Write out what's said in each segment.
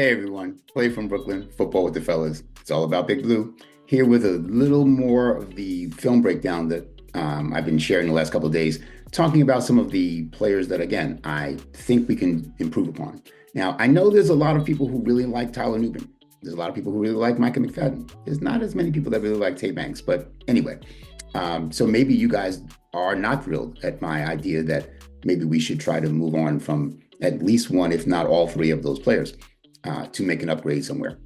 Hey everyone, Play from Brooklyn, football with the fellas. It's all about Big Blue. Here with a little more of the film breakdown that I've been sharing the last couple of days, talking about some of the players that, again, I think we can improve upon. Now, I know there's a lot of people who really like Tyler Nubin. There's a lot of people who really like Micah McFadden. There's not as many people that really like Tay Banks, but anyway. So maybe you guys are not thrilled at my idea that maybe we should try to move on from at least one, if not all three of those players to make an upgrade somewhere.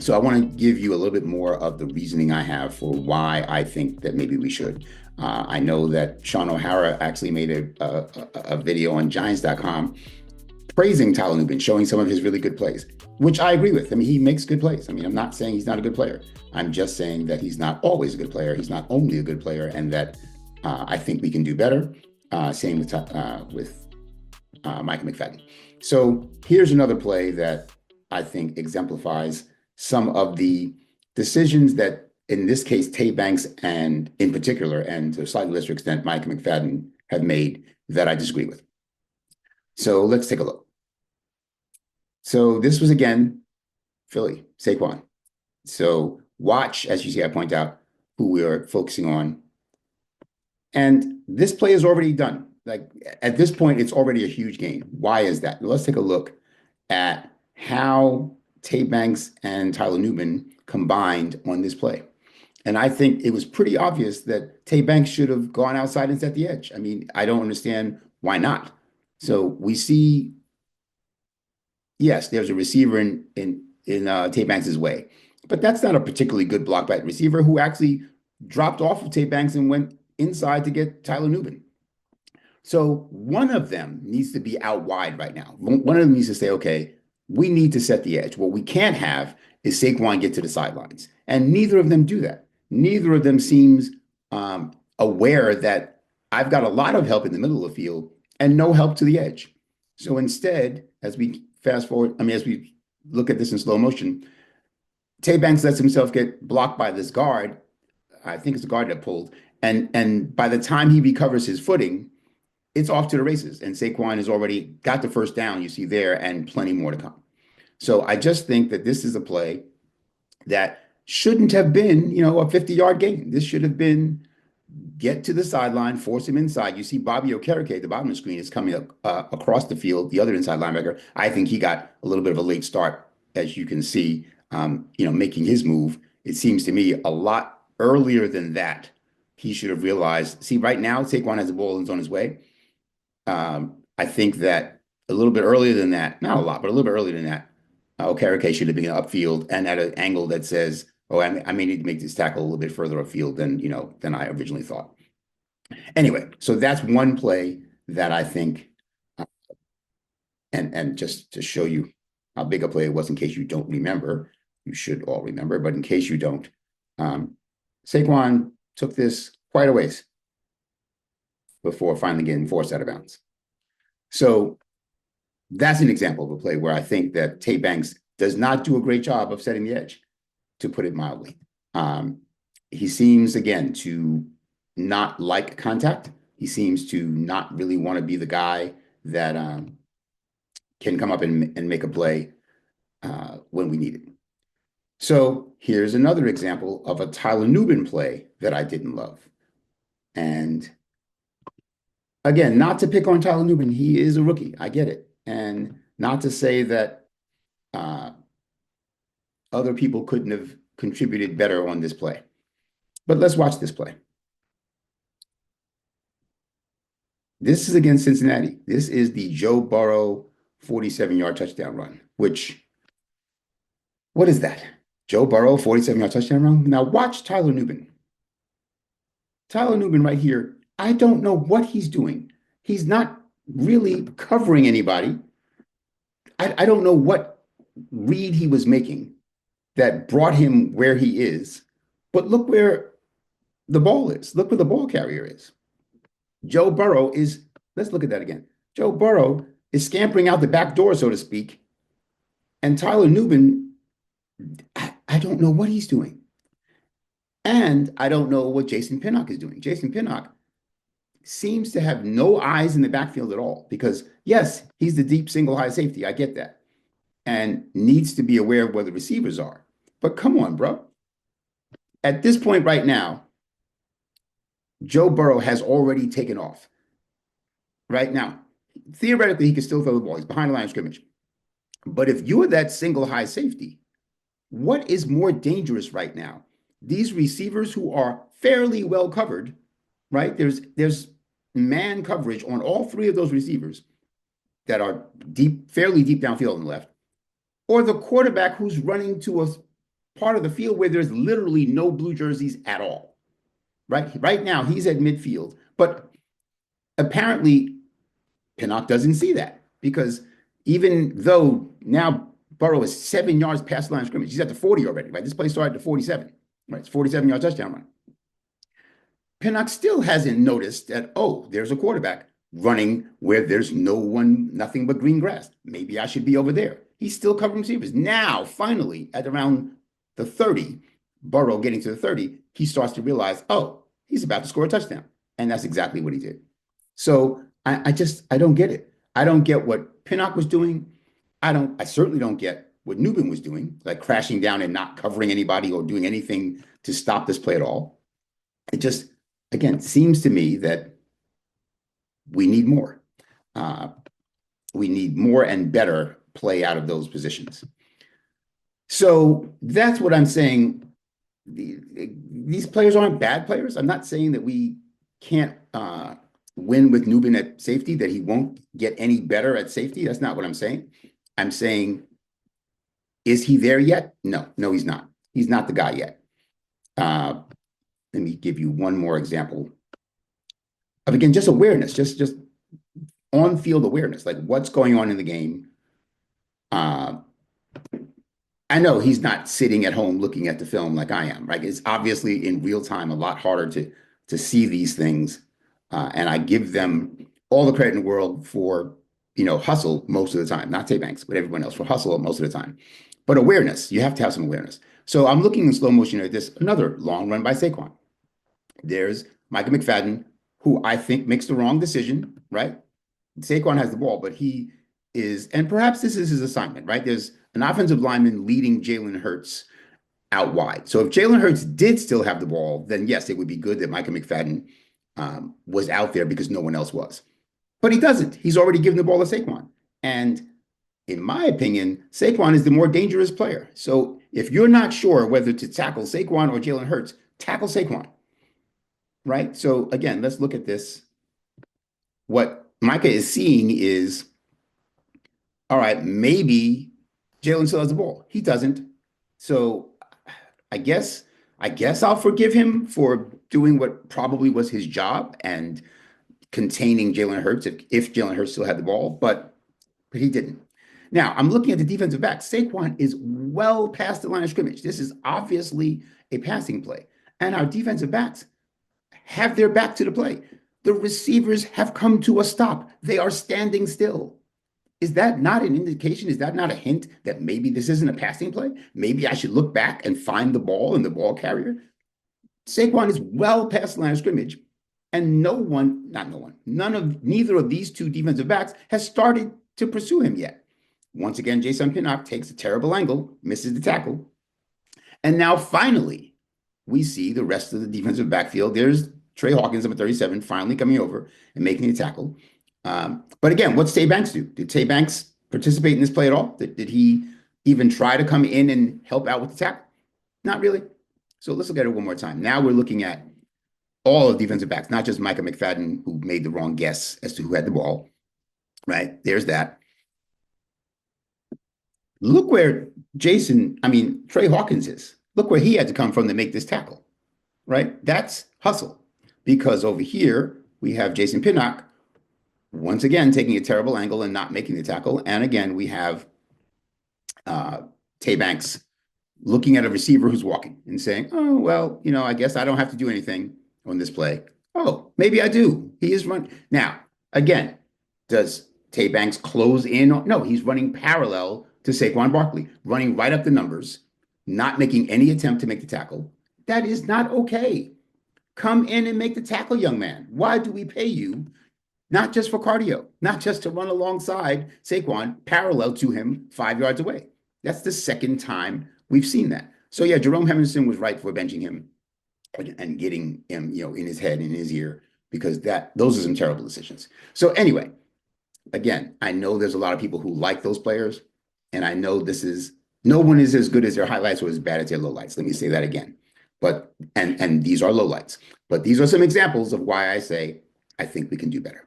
So I want to give you a little bit more of the reasoning I have for why I think that maybe we should. I know that Sean O'Hara actually made a video on Giants.com praising Tyler Nubin, showing some of his really good plays, which I agree with. I mean, he makes good plays. I mean, I'm not saying he's not a good player. I'm just saying that he's not always a good player. He's not only a good player, and that I think we can do better. Same with Micah McFadden. So here's another play that I think exemplifies some of the decisions that, in this case, Tay Banks and in particular, and to a slightly lesser extent, Micah McFadden have made that I disagree with. So let's take a look. So this was, again, Philly, Saquon. So watch, as you see, I point out who we are focusing on. And this play is already done. Like at this point, it's already a huge gain. Why is that? Let's take a look at how Tay Banks and Tyler Nubin combined on this play. And I think it was pretty obvious that Tay Banks should have gone outside and set the edge. I mean, I don't understand why not. So we see, yes, there's a receiver in Tay Banks' way, but that's not a particularly good block by the receiver who actually dropped off of Tay Banks and went inside to get Tyler Nubin. So one of them needs to be out wide right now. One of them needs to say, okay, we need to set the edge. What we can't have is Saquon get to the sidelines. And neither of them do that. Neither of them seems aware that I've got a lot of help in the middle of the field and no help to the edge. So instead, as we fast forward, as we look at this in slow motion, Tay Banks lets himself get blocked by this guard. I think it's a guard that pulled. And by the time he recovers his footing, it's off to the races. And Saquon has already got the first down, you see there, and plenty more to come. So I just think that this is a play that shouldn't have been, a 50-yard gain. This should have been get to the sideline, force him inside. You see Bobby Okereke at the bottom of the screen is coming across the field, the other inside linebacker. I think he got a little bit of a late start, as you can see, making his move. It seems to me a lot earlier than that. He should have realized, see, right now, Saquon has the ball and is on his way. I think that a little bit earlier than that, not a lot, but a little bit earlier than that, Okereke should have been upfield and at an angle that says, oh, I may need to make this tackle a little bit further upfield than I originally thought. Anyway, so that's one play that I think, and just to show you how big a play it was in case you don't remember, you should all remember, but in case you don't, Saquon took this quite a ways before finally getting forced out of bounds. So that's an example of a play where I think that Tay Banks does not do a great job of setting the edge, to put it mildly. He seems, again, to not like contact. He seems to not really want to be the guy that can come up and make a play when we need it. So here's another example of a Tyler Nubin play that I didn't love. And again, not to pick on Tyler Nubin. He is a rookie. I get it. And not to say that other people couldn't have contributed better on this play. But let's watch this play. This is against Cincinnati. This is the Joe Burrow 47-yard touchdown run, which, what is that? Joe Burrow 47-yard touchdown run? Now watch Tyler Nubin. Tyler Nubin right here, I don't know what he's doing. He's not really covering anybody. I don't know what read he was making that brought him where he is. But look where the ball is. Look where the ball carrier is. Joe Burrow is, let's look at that again. Joe Burrow is scampering out the back door, so to speak. And Tyler Nubin, I don't know what he's doing. And I don't know what Jason Pinnock is doing. Jason Pinnock seems to have no eyes in the backfield at all because, yes, he's the deep single high safety. I get that. and needs to be aware of where the receivers are. But come on, bro. At this point right now, Joe Burrow has already taken off. Right now, theoretically, he can still throw the ball. He's behind the line of scrimmage. But if you're that single high safety, what is more dangerous right now? These receivers who are fairly well covered, right? There's man coverage on all three of those receivers that are deep, fairly deep downfield on the left, or the quarterback who's running to a part of the field where there's literally no blue jerseys at all. Right now, he's at midfield, but apparently Pinnock doesn't see that because even though now Burrow is 7 yards past the line of scrimmage, he's at the 40 already, right? This play started at the 47, right? It's 47-yard touchdown run. Pinnock still hasn't noticed that, oh, there's a quarterback running where there's nothing but green grass. Maybe I should be over there. He's still covering receivers. Now, finally, at around the 30, Burrow getting to the 30, he starts to realize, oh, he's about to score a touchdown. And that's exactly what he did. So I don't get it. I don't get what Pinnock was doing. I certainly don't get what Nubin was doing, like crashing down and not covering anybody or doing anything to stop this play at all. It just, again, seems to me that we need more. We need more and better play out of those positions. So that's what I'm saying. These players aren't bad players. I'm not saying that we can't win with Nubin at safety, that he won't get any better at safety. That's not what I'm saying. I'm saying, is he there yet? No, he's not. He's not the guy yet. Let me give you one more example of, again, just awareness, just on-field awareness, like what's going on in the game. I know he's not sitting at home looking at the film like I am, right? It's obviously in real time a lot harder to see these things. And I give them all the credit in the world for, hustle most of the time, not Tay Banks, but everyone else for hustle most of the time. But awareness, you have to have some awareness. So I'm looking in slow motion at this, another long run by Saquon. There's Micah McFadden, who I think makes the wrong decision, right? Saquon has the ball, but he is, and perhaps this is his assignment, right? There's an offensive lineman leading Jalen Hurts out wide. So if Jalen Hurts did still have the ball, then yes, it would be good that Micah McFadden was out there because no one else was. But he doesn't. He's already given the ball to Saquon. And in my opinion, Saquon is the more dangerous player. So if you're not sure whether to tackle Saquon or Jalen Hurts, tackle Saquon, right? So again, let's look at this. What Micah is seeing is, all right, maybe Jalen still has the ball. He doesn't. So I guess I'll forgive him for doing what probably was his job and containing Jalen Hurts if Jalen Hurts still had the ball, but he didn't. Now, I'm looking at the defensive back. Saquon is well past the line of scrimmage. This is obviously a passing play. And our defensive backs have their back to the play. The receivers have come to a stop. They are standing still. Is that not an indication? Is that not a hint that maybe this isn't a passing play? Maybe I should look back and find the ball and the ball carrier. Saquon is well past the line of scrimmage, and neither of these two defensive backs has started to pursue him yet. Once again, Jason Pinnock takes a terrible angle, misses the tackle. And now finally, we see the rest of the defensive backfield. There's Trey Hawkins, number 37, finally coming over and making the tackle. But again, what's Tay Banks do? Did Tay Banks participate in this play at all? Did he even try to come in and help out with the tackle? Not really. So let's look at it one more time. Now we're looking at all of defensive backs, not just Micah McFadden, who made the wrong guess as to who had the ball, right? There's that. Look where Trey Hawkins is. Look where he had to come from to make this tackle, right? That's hustle. Because over here, we have Jason Pinnock, once again, taking a terrible angle and not making the tackle. And again, we have Tay Banks looking at a receiver who's walking and saying, oh, well, I guess I don't have to do anything on this play. Oh, maybe I do. He is running. Now, again, does Tay Banks close in? No, he's running parallel to Saquon Barkley, running right up the numbers, not making any attempt to make the tackle. That is not okay. Come in and make the tackle, young man. Why do we pay you not just for cardio, not just to run alongside Saquon, parallel to him 5 yards away. That's the second time we've seen that. So yeah, Jerome Henderson was right for benching him and getting him, in his head, in his ear, because those are some terrible decisions. So anyway, again, I know there's a lot of people who like those players, and I know no one is as good as their highlights or as bad as their lowlights. Let me say that again. But and these are lowlights. But these are some examples of why I say I think we can do better.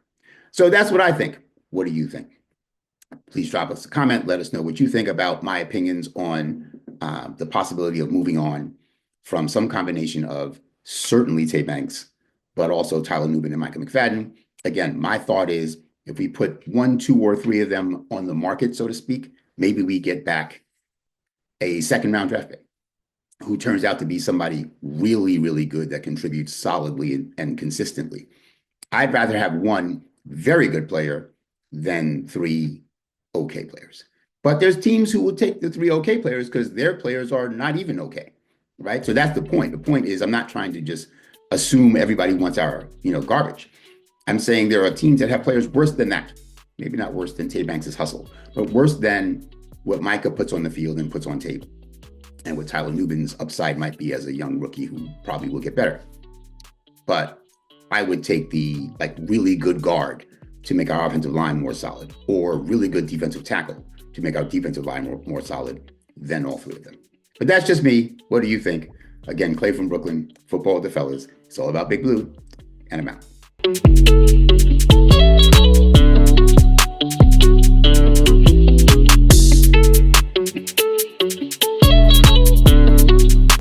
So that's what I think. What do you think? Please drop us a comment. Let us know what you think about my opinions on the possibility of moving on from some combination of certainly Tay Banks, but also Tyler Nubin and Micah McFadden. Again, my thought is if we put 1, 2, or 3 of them on the market, so to speak, maybe we get back a second-round draft pick who turns out to be somebody really, really good that contributes solidly and consistently. I'd rather have 1 very good player than 3 okay players. But there's teams who will take the 3 okay players because their players are not even okay, right? So that's the point. The point is I'm not trying to just assume everybody wants our, garbage. I'm saying there are teams that have players worse than that. Maybe not worse than Tay Banks' hustle, but worse than what Micah puts on the field and puts on tape, and what Tyler Nubin's upside might be as a young rookie who probably will get better. But I would take the really good guard to make our offensive line more solid, or really good defensive tackle to make our defensive line more solid than all 3 of them. But that's just me. What do you think? Again, Clay from Brooklyn, Football with the Fellas. It's all about Big Blue, and I'm out.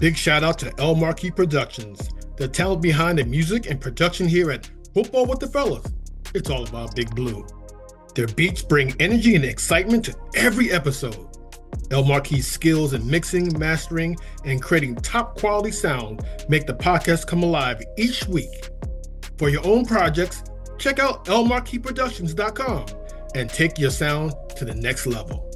Big shout out to El Marquis Productions, the talent behind the music and production here at Football with the Fellas. It's all about Big Blue. Their beats bring energy and excitement to every episode. El Marquis' skills in mixing, mastering, and creating top quality sound make the podcast come alive each week. For your own projects, check out elmarquisproductions.com and take your sound to the next level.